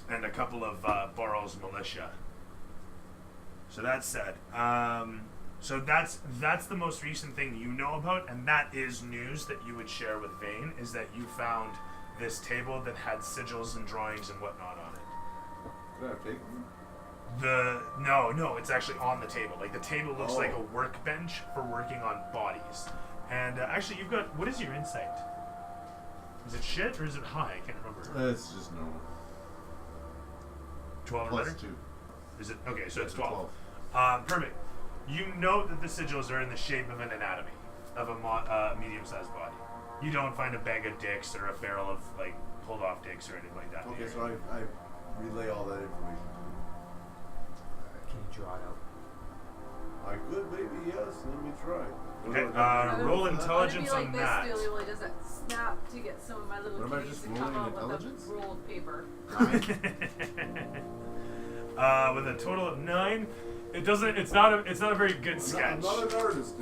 and a couple of Boral's militia. So that's said. So that's the most recent thing you know about, and that is news that you would share with Vane, is that you found this table that had sigils and drawings and whatnot on it. Did I take one? No, it's actually on the table. Like, the table looks like a workbench for working on bodies. And actually, you've got, what is your insight? Is it shit or is it high? I can't remember. It's just normal. 12 or Plus better? 2. Is it? Okay, so Yeah, it's 12. Perfect. You note that the sigils are in the shape of an anatomy of a medium-sized body. You don't find a bag of dicks or a barrel of, like, pulled-off dicks or anything like that. Okay, so I relay all that information to you. Can you draw it out? I could, maybe, yes. Let me try. Okay, roll intelligence I'm on gonna be like that. this, Steely, does that snap to get some of my little What am I kitties just to come rolling out with intelligence? a roll of paper. With a total of 9, it doesn't. It's not a very good sketch. I'm not an artist.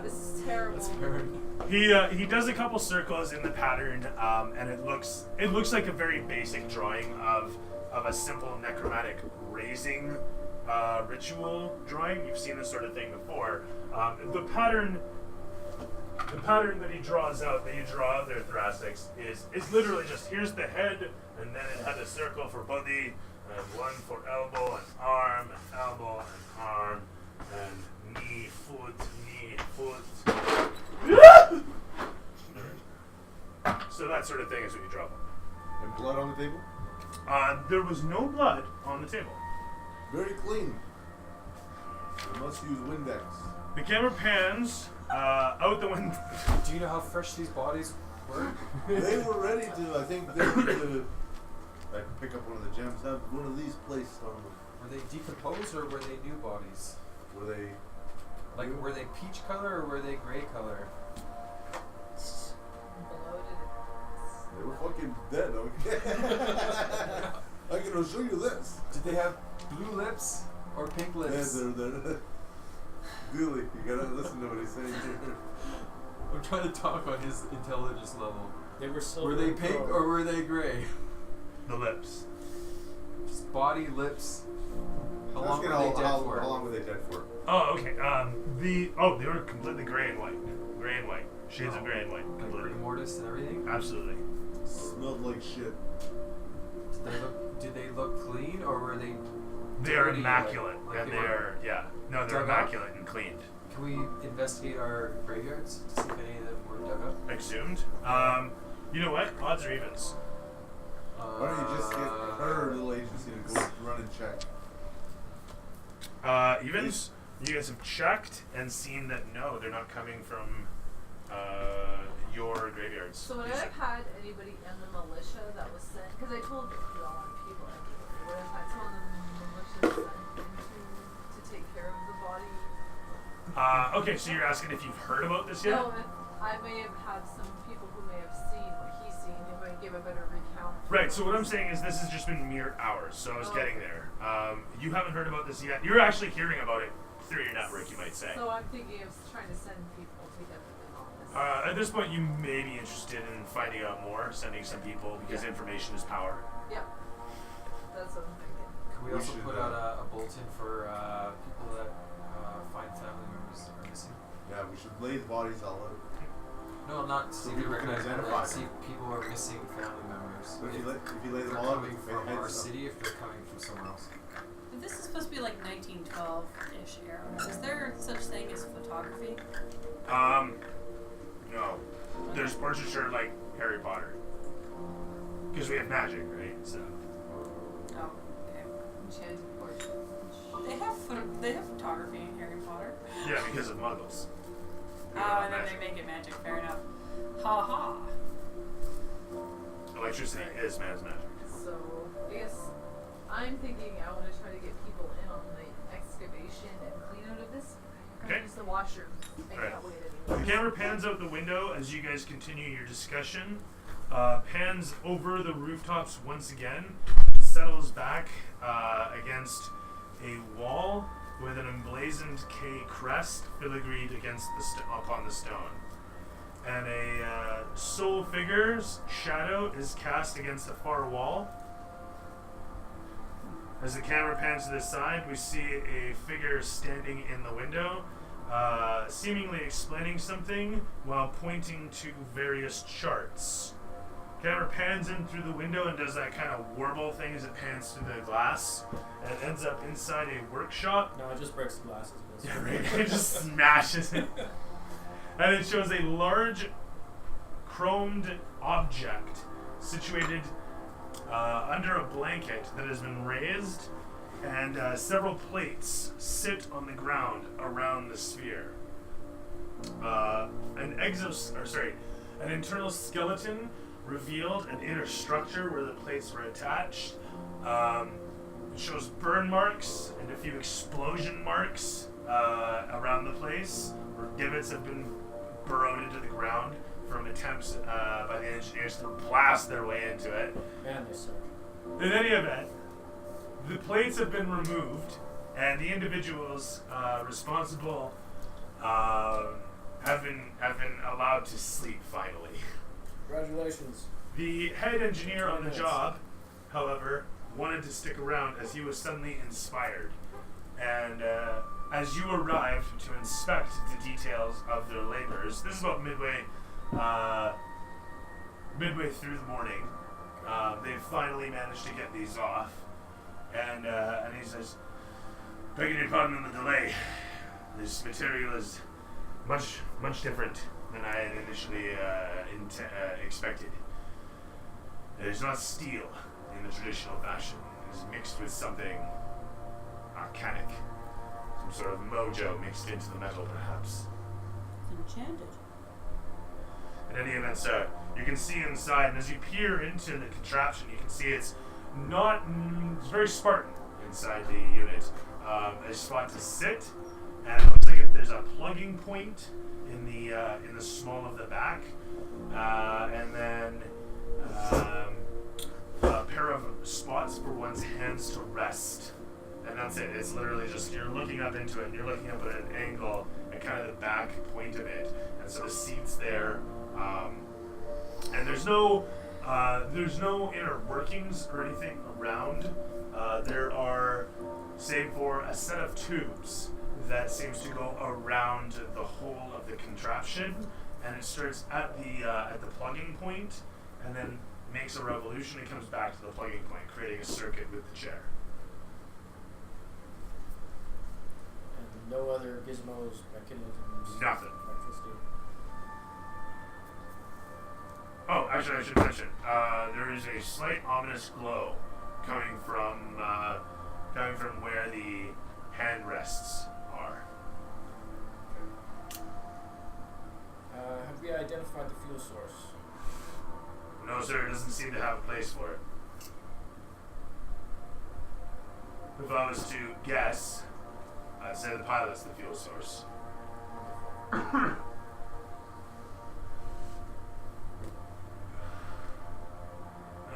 This is terrible. That's fair. He does a couple circles in the pattern, and it looks like a very basic drawing of a simple necromantic raising ritual drawing. You've seen this sort of thing before. The pattern that he draws out, that you draw out there, Thoracics, is literally just, here's the head, and then it had a circle for body, and one for elbow and arm, and elbow and arm, and knee, foot. So that sort of thing is what you draw. And blood on the table? There was no blood on the table. Very clean. We must use Windex. The camera pans out the window. Do you know how fresh these bodies were? They were ready to, I think they were to pick up one of the gems, have one of these placed on them. Were they decomposed or were they new bodies? Were they... Like, were they peach color or were they gray color? They were fucking dead, okay? I can show you this. Did they have blue lips or pink lips? Yeah, they're Billy, you gotta listen to what he's saying here. I'm trying to talk on his intelligence level. They were silver. Were they pink or were they gray? The lips. Just body, lips. How long Asking were they dead for? How long were they dead for? Oh, okay. They were completely gray and white. Gray and white. Shades of gray and white. Like Completely. rigor mortis and everything? Absolutely. Smelled like shit. Did they look clean or were they They are dirty, immaculate. like And they they're, yeah. No, they're dug up? immaculate and cleaned. Can we investigate our graveyards to see if any of them were dug up? Exhumed. You know what? Odds or evens. Why don't you just get her little agency to go run and check? Evens. You guys have checked and seen that no, they're not coming from your graveyards. So would I have had anybody in the militia that was sent? Because I told you a lot of people everywhere. Would I have had someone in the militia sent in to take care of the body? Okay, so you're asking if you've heard about this yet? No, if I may have had some people who may have seen what he's seen. He might give a better recount. Right, so what I'm saying is this has just been mere hours, so I was getting okay. there. You haven't heard about this yet. You're actually hearing about it through your network, you might say. So I'm thinking of trying to send people to get them in on this. At this point, you may be interested in finding out more, sending some people, because information is power. Yep. That's what I'm thinking. Can we We also should, put out a bulletin for people that find family members are missing? Yeah, we should lay the bodies all out. No, not see if So we people can recognize them, identify like, see them. if people are missing family members. But if you lay they're them all out, coming we can from make our heads up. city, if they're coming from somewhere else. But this is supposed to be like 1912-ish era. Is there such thing as photography? No. There's portraiture like Harry Potter. Because we have magic, right? So. Oh, okay. Enchanted portrait. They have photography in Harry Potter. Yeah, because of muggles. Oh, and then they make it magic. Fair enough. Ha ha. Electricity is man's magic. So I guess I'm thinking I want to try to get people in on the excavation and clean out of this. I'm gonna Okay. use the washroom. I Alright. can't wait The anymore. camera pans out the window as you guys continue your discussion. Pans over the rooftops once again. Settles back against a wall with an emblazoned K crest filigreed against upon the stone. And a soul figure's shadow is cast against a far wall As the camera pans to the side, we see a figure standing in the window, seemingly explaining something while pointing to various charts. Camera pans in through the window and does that kind of warble thing as it pans through the glass, and it ends up inside a workshop. No, it just breaks the glasses. Yeah, right. It just smashes it. And it shows a large chromed object situated under a blanket that has been raised, and several plates sit on the ground around the sphere. An internal skeleton revealed an inner structure where the plates were attached. It shows burn marks and a few explosion marks around the place, where divots have been burrowed into the ground from attempts by the engineers to blast their way into it. Man, they suck. In any event, the plates have been removed, and the individuals responsible have been allowed to sleep finally. Congratulations. The head engineer on the job, however, wanted to stick around as he was suddenly inspired. And as you arrived to inspect the details of their labors, this is about midway through the morning, they finally managed to get these off. And he says, "Begging your pardon on the delay. This material is much different than I had initially expected. It is not steel in the traditional fashion. It is mixed with something arcanic. Some sort of mojo mixed into the metal, perhaps. It's enchanted. In any event, sir, you can see inside, and as you peer into the contraption, you can see it's very Spartan inside the unit. A spot to sit, and it looks like if there's a plugging point in the small of the back, and then a pair of spots for one's hands to rest. And that's it. It's literally just, you're looking up into it, and you're looking up at an angle at kind of the back point of it. And so the seat's there. And there's no inner workings or anything around. There are, save for a set of tubes that seems to go around the whole of the contraption, and it starts at the plugging point, and then makes a revolution and comes back to the plugging point, creating a circuit with the chair. And no other gizmos, mechanisms. Nothing. Electricity. Oh, actually, I should mention, there is a slight ominous glow coming from where the hand rests are. Have we identified the fuel source? No, sir, it doesn't seem to have a place for it. If I was to guess, I'd say the pilot's the fuel source.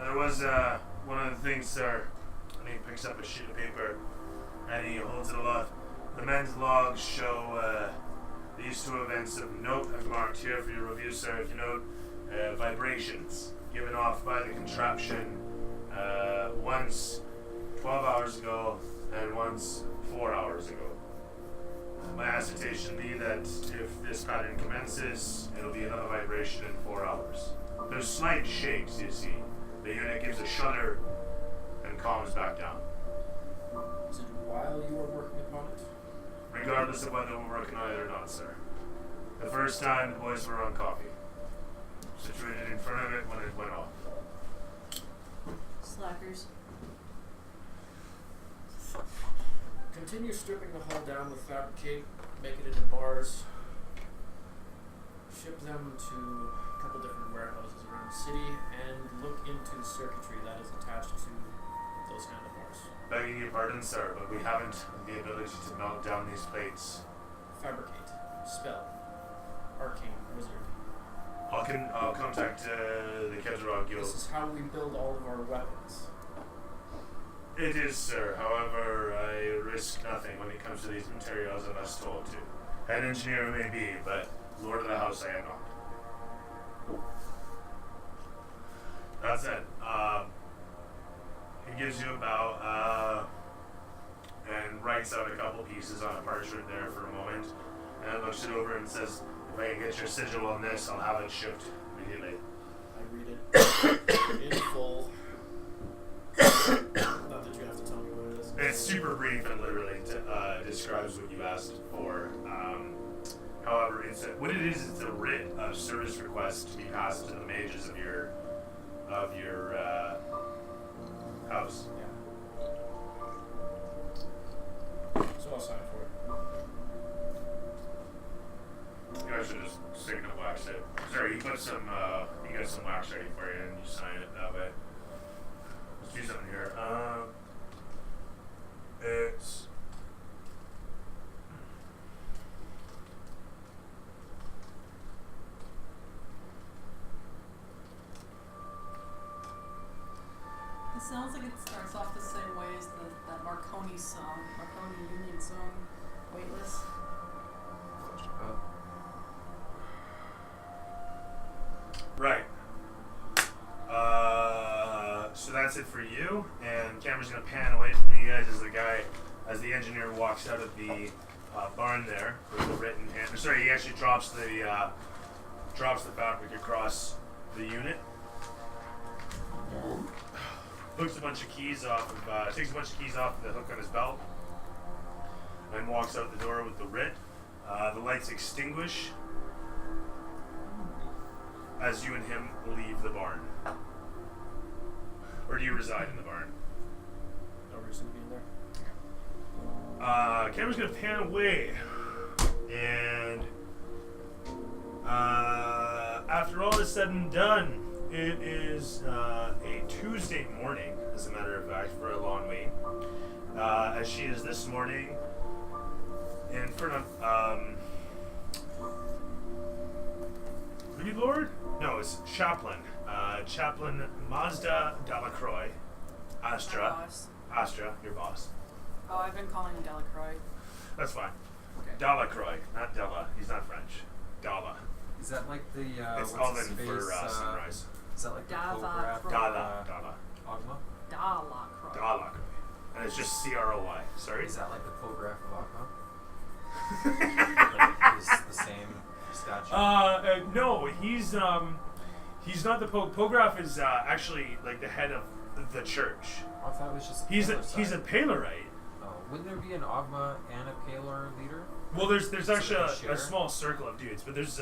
There was one of the things, sir, and he picks up a sheet of paper and he holds it aloft. The men's logs show these two events of note. I've marked here for your review, sir. If you note, vibrations given off by the contraption once 12 hours ago and once 4 hours ago. My assertion be that if this pattern commences, it'll be another vibration in 4 hours. There's slight shakes, you see. The unit gives a shudder and calms back down. Is it while you were working upon it? Regardless of whether we're working on it or not, sir. The first time the boys were on coffee. Situated in front of it when it went off. Slackers. Continue stripping the hull down with fabricate, make it into bars, ship them to a couple different warehouses around the city, and look into the circuitry that is attached to those handlebars. Begging your pardon, sir, but we haven't the ability to melt down these plates. Fabricate, spell, arcane, wizard. I'll contact the Keterog Guild. This is how we build all of our weapons. It is, sir. However, I risk nothing when it comes to these materials unless told to. Head engineer may be, but lord of the house I am not. That's it. He gives you about writes out a couple pieces on a parchment there for a moment, and looks it over and says, "If I can get your sigil on this, I'll have it shipped immediately." I read it in full. Not that you have to tell me what it is. It's super brief and literally describes what you asked for. However, what it is, it's a writ of service request to be passed to the mages of your house. Yeah. So I'll sign for it. You guys should just signal wax it. Sorry, he got some wax ready for you, and you sign it that way. Let's do something here. It's. It sounds like it starts off the same way as that Marconi song, Marconi Union song, Weightless. Right. So that's it for you, and camera's gonna pan away from you guys as the engineer walks out of the barn there with the written hand. Sorry, he actually drops the fabric across the unit. Takes a bunch of keys off the hook on his belt, and walks out the door with the writ. The lights extinguish as you and him leave the barn. Or do you reside in the barn? No reason to be in there. Camera's gonna pan away, and after all is said and done, it is a Tuesday morning, as a matter of fact, for a long week. As she is this morning in front of Lady Lord? No, it's Chaplain. Chaplain Mazda Delacroix. My Astra, boss. your boss. Oh, I've been calling him Delacroix. That's fine. Okay. Delacroix, not Della. He's not French. Dalla. Is that like the It's what's oven his for face, sunrise. Is that like the Dava photograph? Croix. Dalla. Ogma? Delacroix. Delacroix. And it's just CROY. Sorry? Is that like the photograph of Ogma? Like, is the same statue? No, he's not the Pope. Pograph is actually like the head of the church. I thought it was just He's a Paler Palerite. Oh, wouldn't there be an Ogma and a Paler leader? Well, there's So actually they share? a small circle of dudes, but there's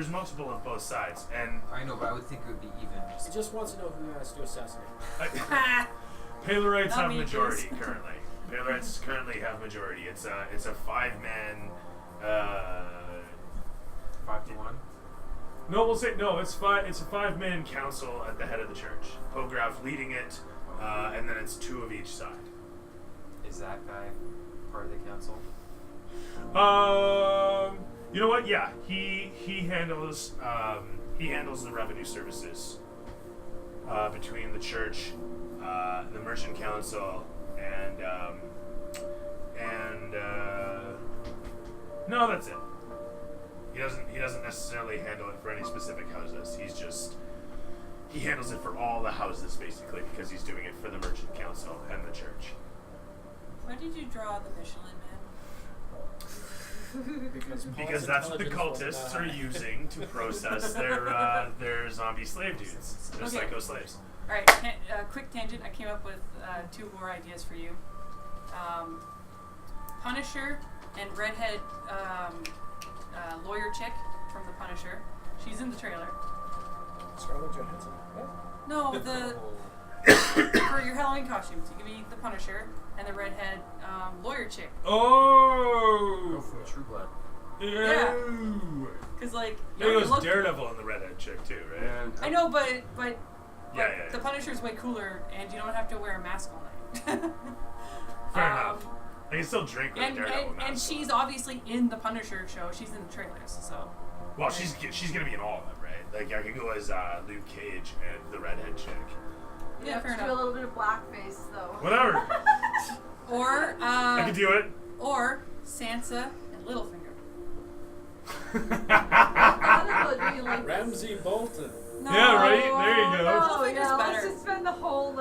multiple on both sides, and I know, but I would think it would be even. He just wants to know who he has to assassinate. Palerites Not have me, majority please. currently. Palerites currently have majority. It's a 5-man. 5-1. No, we'll say no. It's a 5-man council at the head of the church. Pograph leading it, and then it's 2 of each side. Is that guy part of the council? You know what? Yeah, he handles the revenue services between the church, the merchant council, and no, that's it. He doesn't necessarily handle it for any specific houses. He handles it for all the houses basically because he's doing it for the merchant council and the church. Why did you draw the Michelin Man? Because that's what the cultists are using to process their zombie slave dudes, their Okay. psycho slaves. All right, quick tangent. I came up with 2 more ideas for you. Punisher and redhead lawyer chick from the Punisher. She's in the trailer. Scarlett Johansson. What? No, Oh, for your Halloween costumes, you can be the Punisher and the redhead lawyer chick. Go Oh! from True Blood. Yeah. Ew. Cause like There you goes look, Daredevil and the redhead chick too, right? And I know, but Yeah. the Punisher's way cooler, and you don't have to wear a mask all night. Fair enough. I can still drink with a Daredevil mask and on. she's obviously in the Punisher show. She's in the trailers, so. Well, she's gonna be in all of them, right? Like I could go as Luke Cage and the redhead chick. Yeah, fair Just do a enough. little bit of blackface though. Whatever. Or I could do it. or Sansa and Littlefinger. How do you like this? Ramsay Bolton. No, Yeah, right? There you go. No, Littlefinger's yeah, let's better. just spend the whole